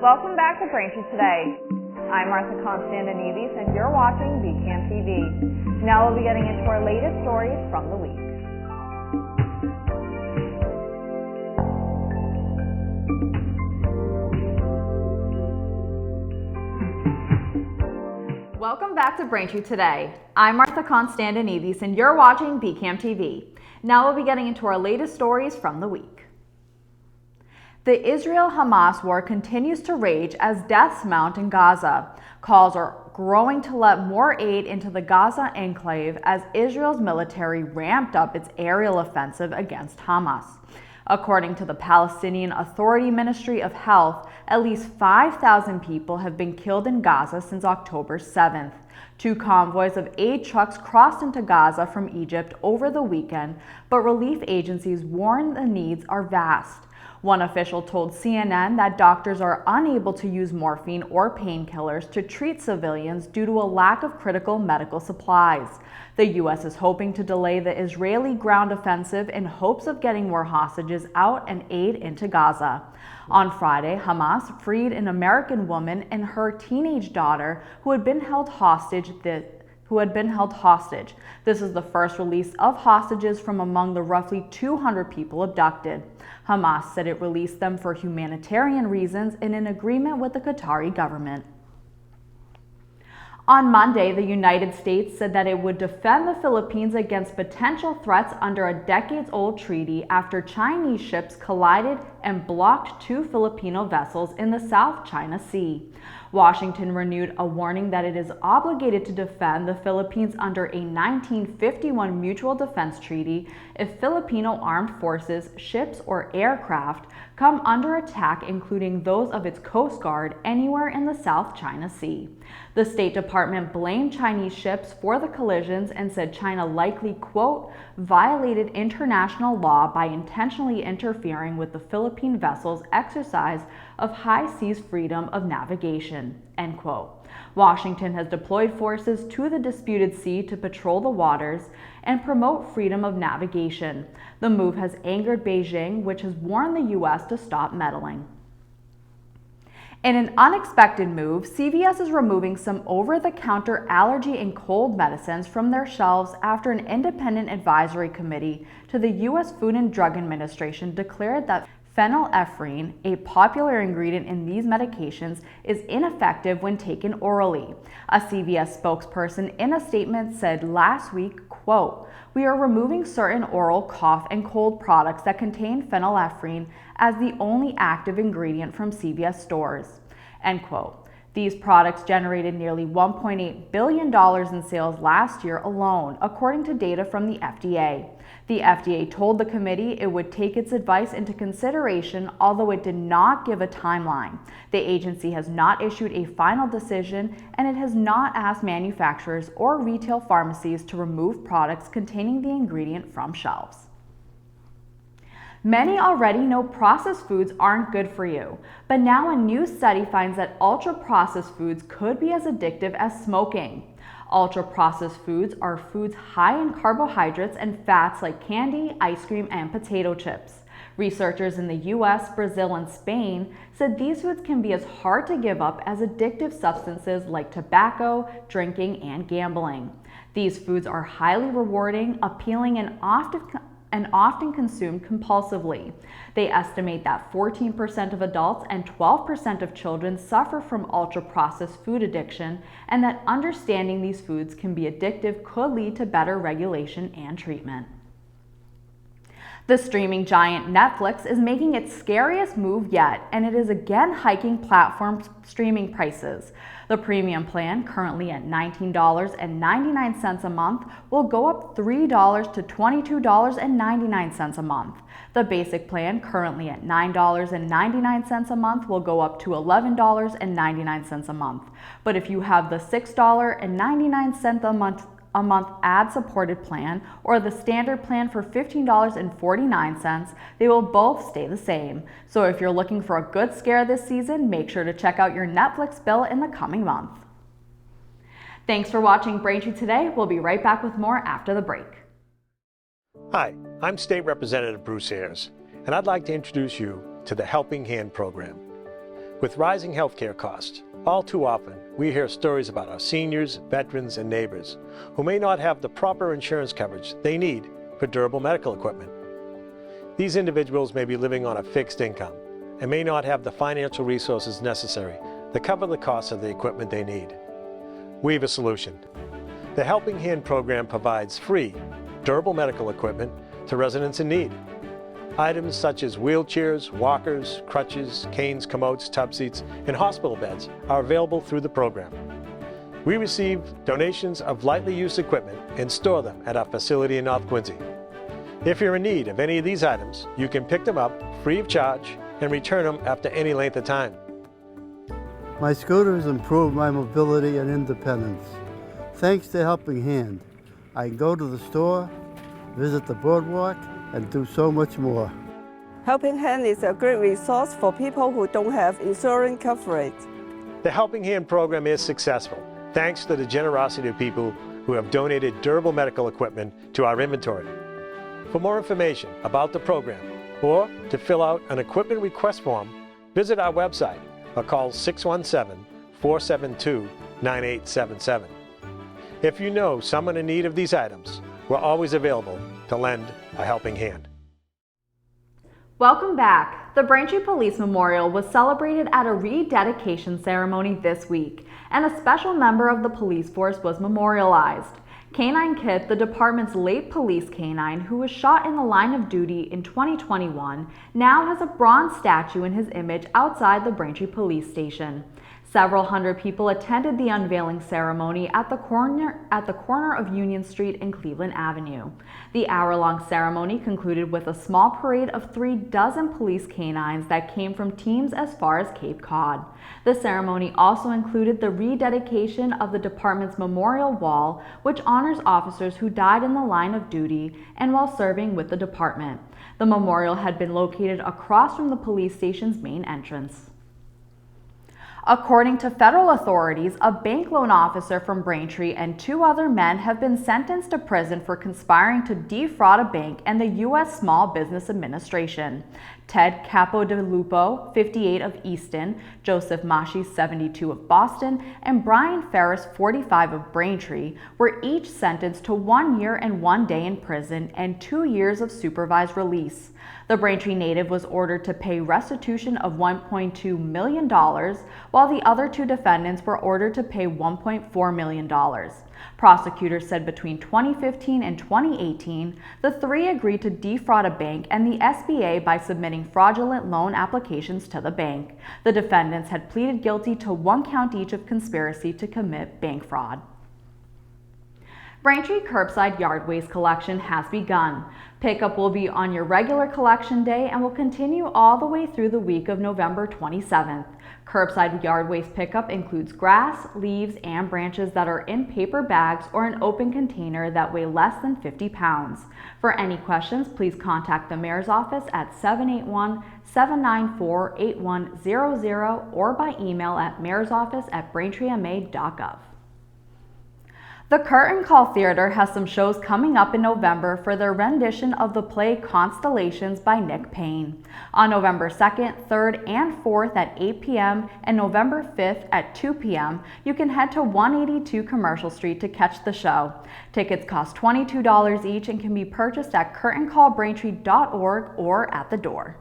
Welcome back to Braintree Today. I'm Martha Konstandinidis and you're watching BCAM TV. Now we'll be getting into our latest stories from the week. Welcome back to Braintree Today. I'm Martha Konstandinidis and you're watching BCAM TV. Now we'll be getting into our latest stories from the week. The Israel-Hamas war continues to rage as deaths mount in Gaza. Calls are growing to let more aid into the Gaza enclave as Israel's military ramped up its aerial offensive against Hamas. According to the Palestinian Authority Ministry of Health, at least 5,000 people have been killed in Gaza since October 7th. 2 convoys of aid trucks crossed into Gaza from Egypt over the weekend, but relief agencies warn the needs are vast. One official told CNN that doctors are unable to use morphine or painkillers to treat civilians due to a lack of critical medical supplies. The U.S. is hoping to delay the Israeli ground offensive in hopes of getting more hostages out and aid into Gaza. On Friday, Hamas freed an American woman and her teenage daughter who had been held hostage. This is the first release of hostages from among the roughly 200 people abducted. Hamas said it released them for humanitarian reasons in an agreement with the Qatari government. On Monday, the United States said that it would defend the Philippines against potential threats under a decades-old treaty after Chinese ships collided and blocked 2 Filipino vessels in the South China Sea. Washington renewed a warning that it is obligated to defend the Philippines under a 1951 mutual defense treaty if Filipino armed forces, ships, or aircraft come under attack, including those of its Coast Guard, anywhere in the South China Sea. The State Department blamed Chinese ships for the collisions and said China likely, quote, violated international law by intentionally interfering with the Philippine vessels' exercise of high seas freedom of navigation, end quote. Washington has deployed forces to the disputed sea to patrol the waters and promote freedom of navigation. The move has angered Beijing, which has warned the U.S. to stop meddling. In an unexpected move, CVS is removing some over-the-counter allergy and cold medicines from their shelves after an independent advisory committee to the U.S. Food and Drug Administration declared that phenylephrine, a popular ingredient in these medications, is ineffective when taken orally. A CVS spokesperson in a statement said last week, quote, "We are removing certain oral cough and cold products that contain phenylephrine as the only active ingredient from CVS stores," end quote. These products generated nearly $1.8 billion in sales last year alone, according to data from the FDA. The FDA told the committee it would take its advice into consideration, although it did not give a timeline. The agency has not issued a final decision, and it has not asked manufacturers or retail pharmacies to remove products containing the ingredient from shelves. Many already know processed foods aren't good for you, but now a new study finds that ultra-processed foods could be as addictive as smoking. Ultra-processed foods are foods high in carbohydrates and fats like candy, ice cream, and potato chips. Researchers in the US, Brazil, and Spain said these foods can be as hard to give up as addictive substances like tobacco, drinking, and gambling. These foods are highly rewarding, appealing, and often consumed compulsively. They estimate that 14% of adults and 12% of children suffer from ultra-processed food addiction, and that understanding these foods can be addictive could lead to better regulation and treatment. The streaming giant Netflix is making its scariest move yet, and it is again hiking platform streaming prices. The premium plan, currently at $19.99 a month, will go up $3 to $22.99 a month. The basic plan, currently at $9.99 a month, will go up to $11.99 a month. But if you have the $6.99 a month ad-supported plan or the standard plan for $15.49, they will both stay the same. So if you're looking for a good scare this season, make sure to check out your Netflix bill in the coming month. Thanks for watching Braintree Today. We'll be right back with more after the break. Hi, I'm State Representative Bruce Ayers, and I'd like to introduce you to the Helping Hand program. With rising healthcare costs, all too often we hear stories about our seniors, veterans, and neighbors who may not have the proper insurance coverage they need for durable medical equipment. These individuals may be living on a fixed income and may not have the financial resources necessary to cover the costs of the equipment they need. We have a solution. The Helping Hand program provides free, durable medical equipment to residents in need. Items such as wheelchairs, walkers, crutches, canes, commodes, tub seats, and hospital beds are available through the program. We receive donations of lightly used equipment and store them at our facility in North Quincy. If you're in need of any of these items, you can pick them up free of charge and return them after any length of time. My scooters improve my mobility and independence. Thanks to Helping Hand, I can go to the store, visit the boardwalk, and do so much more. Helping Hand is a great resource for people who don't have insurance coverage. The Helping Hand program is successful thanks to the generosity of people who have donated durable medical equipment to our inventory. For more information about the program or to fill out an equipment request form, visit our website or call 617-472-9877. If you know someone in need of these items, we're always available to lend a helping hand. Welcome back. The Braintree Police Memorial was celebrated at a rededication ceremony this week, and a special member of the police force was memorialized. Canine Kit, the department's late police canine who was shot in the line of duty in 2021, now has a bronze statue in his image outside the Braintree Police Station. Several hundred people attended the unveiling ceremony at the corner of Union Street and Cleveland Avenue. The hour-long ceremony concluded with a small parade of 36 police canines that came from teams as far as Cape Cod. The ceremony also included the rededication of the department's memorial wall, which honors officers who died in the line of duty and while serving with the department. The memorial had been located across from the police station's main entrance. According to federal authorities, a bank loan officer from Braintree and 2 other men have been sentenced to prison for conspiring to defraud a bank and the U.S. Small Business Administration. Ted Capodilupo, 58 of Easton, Joseph Mashi, 72 of Boston, and Brian Ferris, 45 of Braintree, were each sentenced to 1 year and 1 day in prison and 2 years of supervised release. The Braintree native was ordered to pay restitution of $1.2 million, while the other 2 defendants were ordered to pay $1.4 million. Prosecutors said between 2015 and 2018, the 3 agreed to defraud a bank and the SBA by submitting fraudulent loan applications to the bank. The defendants had pleaded guilty to 1 count each of conspiracy to commit bank fraud. Braintree curbside yard waste collection has begun. Pickup will be on your regular collection day and will continue all the way through the week of November 27th. Curbside yard waste pickup includes grass, leaves, and branches that are in paper bags or an open container that weigh less than 50 pounds. For any questions, please contact the Mayor's office at 781-794-8100 or by email at mayorsoffice@braintreema.gov. The Curtain Call Theater has some shows coming up in November for their rendition of the play Constellations by Nick Payne. On November 2nd, 3rd, and 4th at 8 p.m. and November 5th at 2 p.m., you can head to 182 Commercial Street to catch the show. Tickets cost $22 each and can be purchased at curtaincallbraintree.org or at the door.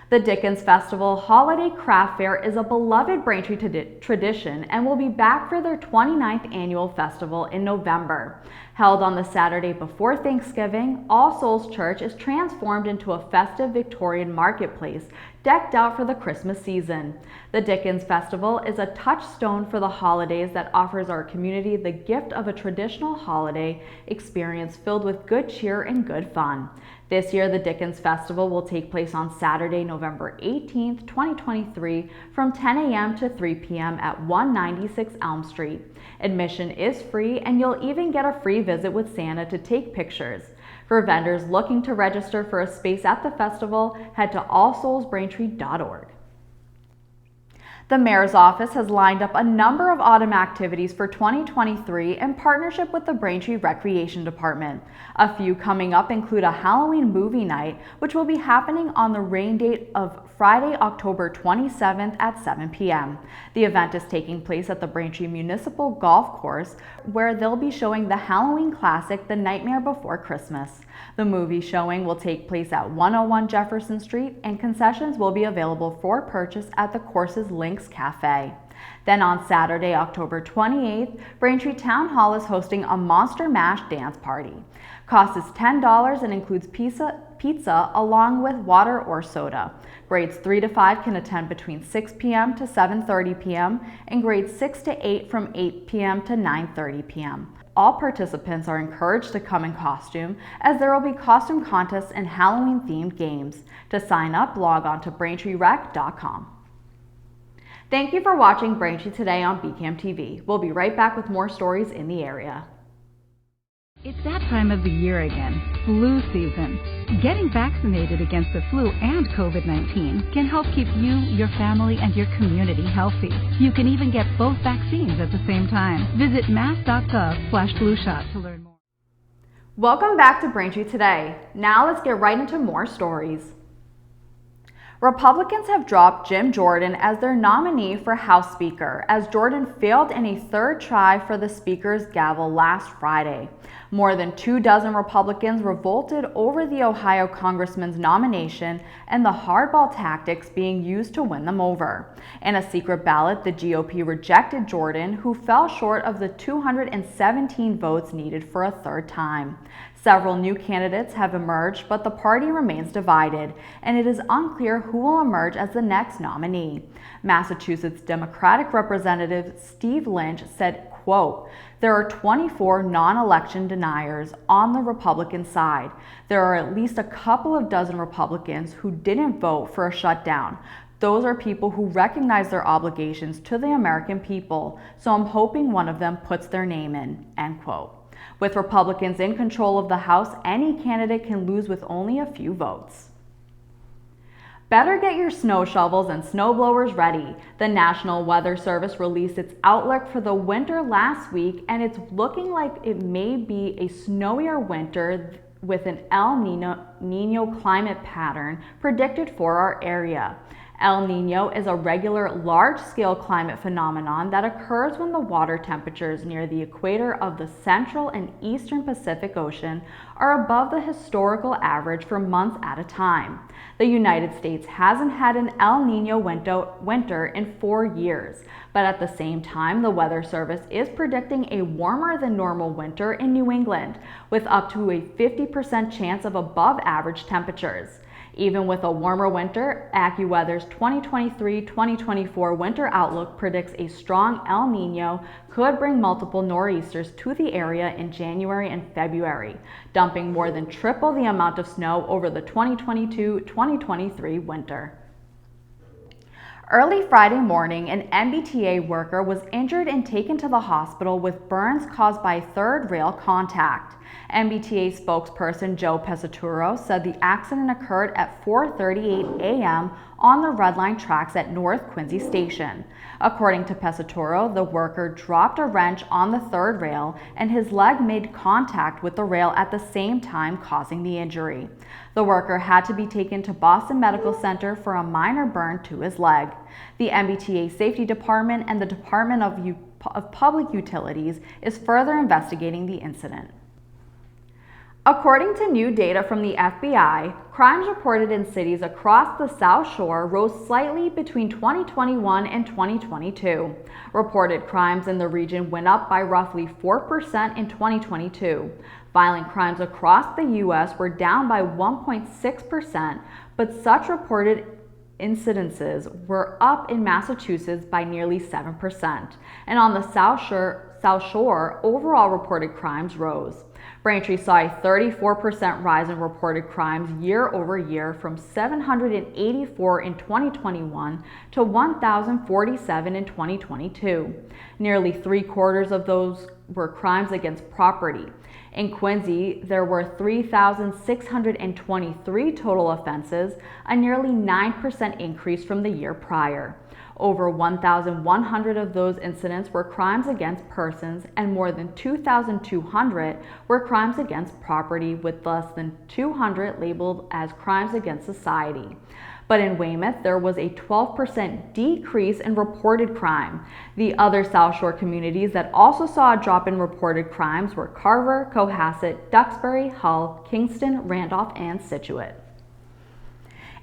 The Dickens Festival Holiday Craft Fair is a beloved Braintree tradition and will be back for their 29th annual festival in November. Held on the Saturday before Thanksgiving, All Souls Church is transformed into a festive Victorian marketplace decked out for the Christmas season. The Dickens Festival is a touchstone for the holidays that offers our community the gift of a traditional holiday experience filled with good cheer and good fun. This year, the Dickens Festival will take place on Saturday, November 18th, 2023, from 10 a.m. to 3 p.m. at 196 Elm Street. Admission is free, and you'll even get a free visit with Santa to take pictures. For vendors looking to register for a space at the festival, head to allsoulsbraintree.org. The mayor's office has lined up a number of autumn activities for 2023 in partnership with the Braintree Recreation Department. A few coming up include a Halloween movie night, which will be happening on the rain date of Friday, October 27th at 7 p.m. The event is taking place at the Braintree Municipal Golf Course, where they'll be showing the Halloween classic, The Nightmare Before Christmas. The movie showing will take place at 101 Jefferson Street, and concessions will be available for purchase at the course's Lynx Cafe. Then on Saturday, October 28th, Braintree Town Hall is hosting a Monster Mash dance party. Cost is $10 and includes pizza along with water or soda. Grades 3 to 5 can attend between 6 p.m. to 7:30 p.m. and grades 6 to 8 from 8 p.m. to 9:30 p.m. All participants are encouraged to come in costume, as there will be costume contests and Halloween-themed games. To sign up, log on to BraintreeRec.com. Thank you for watching Braintree Today on BCAM TV. We'll be right back with more stories in the area. It's that time of the year again, flu season. Getting vaccinated against the flu and COVID-19 can help keep you, your family, and your community healthy. You can even get both vaccines at the same time. Visit mass.gov/flushot to learn more. Welcome back to Braintree Today. Now let's get right into more stories. Republicans have dropped Jim Jordan as their nominee for House Speaker, as Jordan failed in a third try for the Speaker's gavel last Friday. More than 24 Republicans revolted over the Ohio Congressman's nomination and the hardball tactics being used to win them over. In a secret ballot, the GOP rejected Jordan, who fell short of the 217 votes needed for a third time. Several new candidates have emerged, but the party remains divided, and it is unclear who will emerge as the next nominee. Massachusetts Democratic Representative Steve Lynch said, quote, "There are 24 non-election deniers on the Republican side. There are at least a couple of dozen Republicans who didn't vote for a shutdown. Those are people who recognize their obligations to the American people, so I'm hoping one of them puts their name in," end quote. With Republicans in control of the House, any candidate can lose with only a few votes. Better get your snow shovels and snow blowers ready. The National Weather Service released its outlook for the winter last week, and it's looking like it may be a snowier winter with an El Nino climate pattern predicted for our area. El Nino is a regular large-scale climate phenomenon that occurs when the water temperatures near the equator of the central and eastern Pacific Ocean are above the historical average for months at a time. The United States hasn't had an El Nino winter in 4 years, but at the same time, the Weather Service is predicting a warmer than normal winter in New England, with up to a 50% chance of above average temperatures. Even with a warmer winter, AccuWeather's 2023-2024 winter outlook predicts a strong El Nino could bring multiple nor'easters to the area in January and February, dumping more than triple the amount of snow over the 2022-2023 winter. Early Friday morning, an MBTA worker was injured and taken to the hospital with burns caused by third rail contact. MBTA spokesperson Joe Pesaturo said the accident occurred at 4:38 a.m. on the Red Line tracks at North Quincy Station. According to Pesaturo, the worker dropped a wrench on the third rail and his leg made contact with the rail at the same time, causing the injury. The worker had to be taken to Boston Medical Center for a minor burn to his leg. The MBTA Safety Department and the Department of Public Utilities is further investigating the incident. According to new data from the FBI, crimes reported in cities across the South Shore rose slightly between 2021 and 2022. Reported crimes in the region went up by roughly 4% in 2022. Violent crimes across the U.S. were down by 1.6%, but such reported incidences were up in Massachusetts by nearly 7%. And on the South Shore, overall reported crimes rose. Braintree saw a 34% rise in reported crimes year over year, from 784 in 2021 to 1,047 in 2022. Nearly 3/4 of those were crimes against property. In Quincy, there were 3,623 total offenses, a nearly 9% increase from the year prior. Over 1,100 of those incidents were crimes against persons, and more than 2,200 were crimes against property, with less than 200 labeled as crimes against society. But in Weymouth, there was a 12% decrease in reported crime. The other South Shore communities that also saw a drop in reported crimes were Carver, Cohasset, Duxbury, Hull, Kingston, Randolph, and Scituate.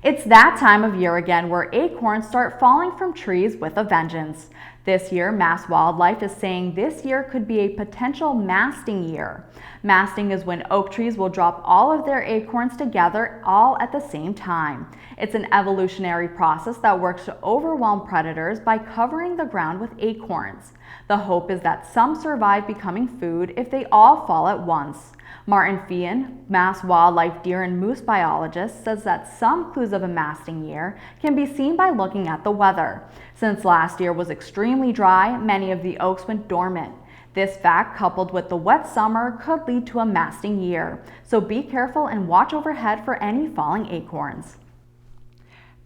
It's that time of year again where acorns start falling from trees with a vengeance. This year, Mass Wildlife is saying this year could be a potential masting year. Masting is when oak trees will drop all of their acorns together all at the same time. It's an evolutionary process that works to overwhelm predators by covering the ground with acorns. The hope is that some survive becoming food if they all fall at once. Martin Feehan, Mass Wildlife deer and moose biologist, says that some clues of a masting year can be seen by looking at the weather. Since last year was extremely dry, many of the oaks went dormant. This fact, coupled with the wet summer, could lead to a masting year. So be careful and watch overhead for any falling acorns.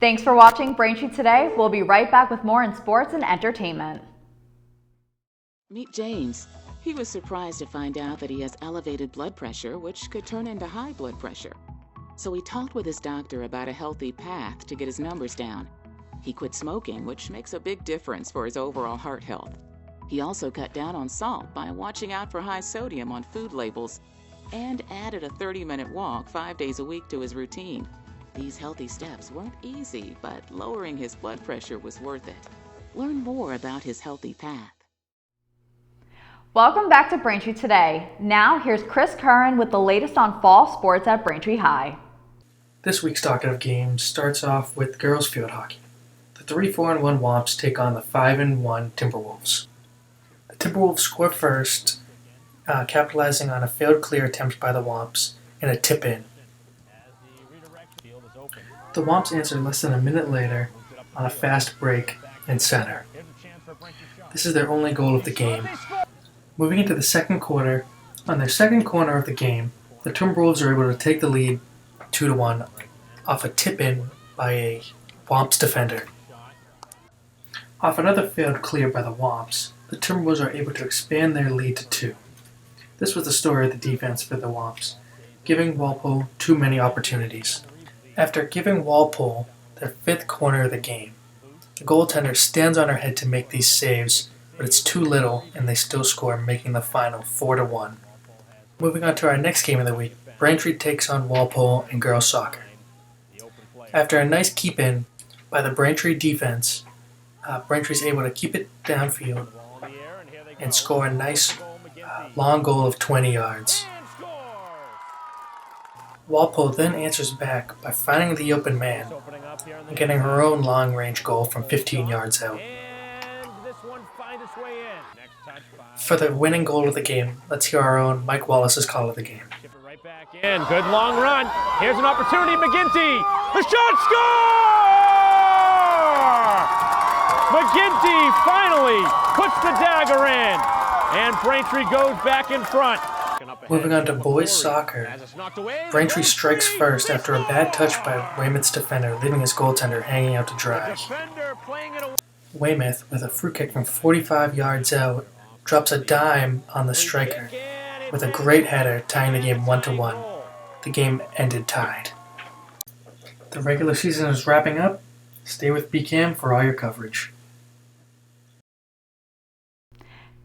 Thanks for watching Braintree today. We'll be right back with more in sports and entertainment. Meet James. He was surprised to find out that he has elevated blood pressure, which could turn into high blood pressure. So he talked with his doctor about a healthy path to get his numbers down. He quit smoking, which makes a big difference for his overall heart health. He also cut down on salt by watching out for high sodium on food labels and added a 30-minute walk 5 days a week to his routine. These healthy steps weren't easy, but lowering his blood pressure was worth it. Learn more about his healthy path. Welcome back to Braintree today. Now here's Chris Curran with the latest on fall sports at Braintree High. This week's docket of games starts off with girls field hockey. The 3-4-1 Womps take on the 5-1 Timberwolves. The Timberwolves score first, capitalizing on a failed clear attempt by the Womps and a tip-in. The Womps answer less than a minute later on a fast break in center. This is their only goal of the game. Moving into the second quarter, on their second corner of the game, the Timberwolves are able to take the lead 2-1 off a tip-in by a Womps defender. Off another failed clear by the Womps, the Timberwolves are able to expand their lead to 2. This was the story of the defense for the Womps, giving Walpole too many opportunities. After giving Walpole their fifth corner of the game, the goaltender stands on her head to make these saves, but it's too little and they still score, making the final 4-1. Moving on to our next game of the week, Braintree takes on Walpole in girls soccer. After a nice keep-in by the Braintree defense, Braintree is able to keep it downfield and score a nice long goal of 20 yards. Walpole then answers back by finding the open man and getting her own long-range goal from 15 yards out. For the winning goal of the game, let's hear our own Mike Wallace's call of the game. Good long run. Here's an opportunity. McGinty. The shot, score! McGinty finally puts the dagger in. And Braintree goes back in front. Moving on to boys soccer, Braintree strikes first after a bad touch by Weymouth's defender, leaving his goaltender hanging out to dry. Weymouth, with a free kick from 45 yards out, drops a dime on the striker, with a great header tying the game 1-1. The game ended tied. The regular season is wrapping up. Stay with BCAM for all your coverage.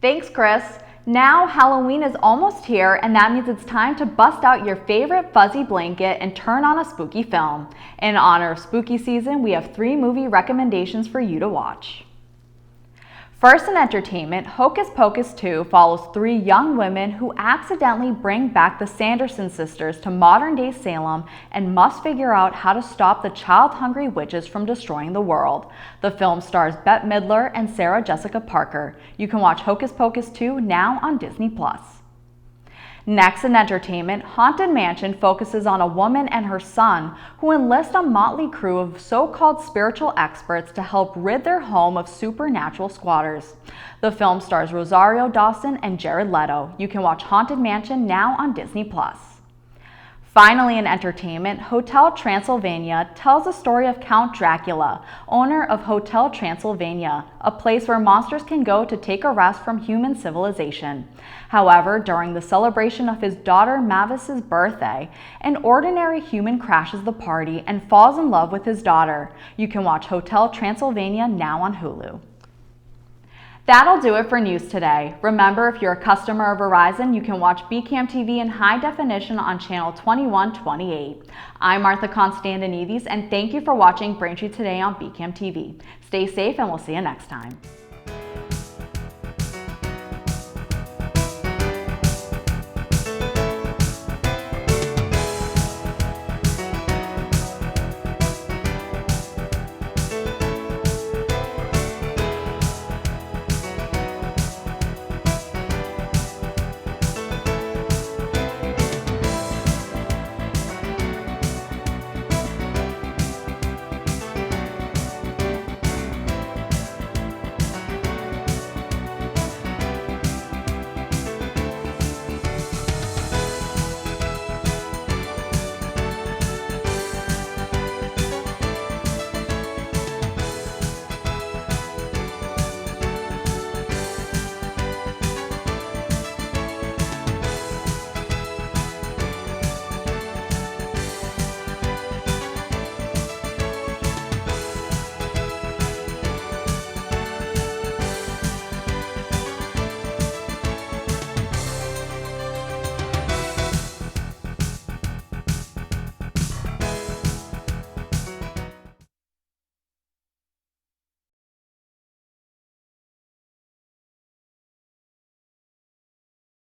Thanks, Chris. Now Halloween is almost here, and that means it's time to bust out your favorite fuzzy blanket and turn on a spooky film. In honor of spooky season, we have 3 movie recommendations for you to watch. First in entertainment, Hocus Pocus 2 follows 3 young women who accidentally bring back the Sanderson sisters to modern-day Salem and must figure out how to stop the child-hungry witches from destroying the world. The film stars Bette Midler and Sarah Jessica Parker. You can watch Hocus Pocus 2 now on Disney+. Next in entertainment, Haunted Mansion focuses on a woman and her son who enlist a motley crew of so-called spiritual experts to help rid their home of supernatural squatters. The film stars Rosario Dawson and Jared Leto. You can watch Haunted Mansion now on Disney+. Finally in entertainment, Hotel Transylvania tells the story of Count Dracula, owner of Hotel Transylvania, a place where monsters can go to take a rest from human civilization. However, during the celebration of his daughter Mavis's birthday, an ordinary human crashes the party and falls in love with his daughter. You can watch Hotel Transylvania now on Hulu. That'll do it for news today. Remember, if you're a customer of Verizon, you can watch BCAM TV in high definition on channel 2128. I'm Martha Konstandinidis, and thank you for watching Braintree Today on BCAM TV. Stay safe, and we'll see you next time.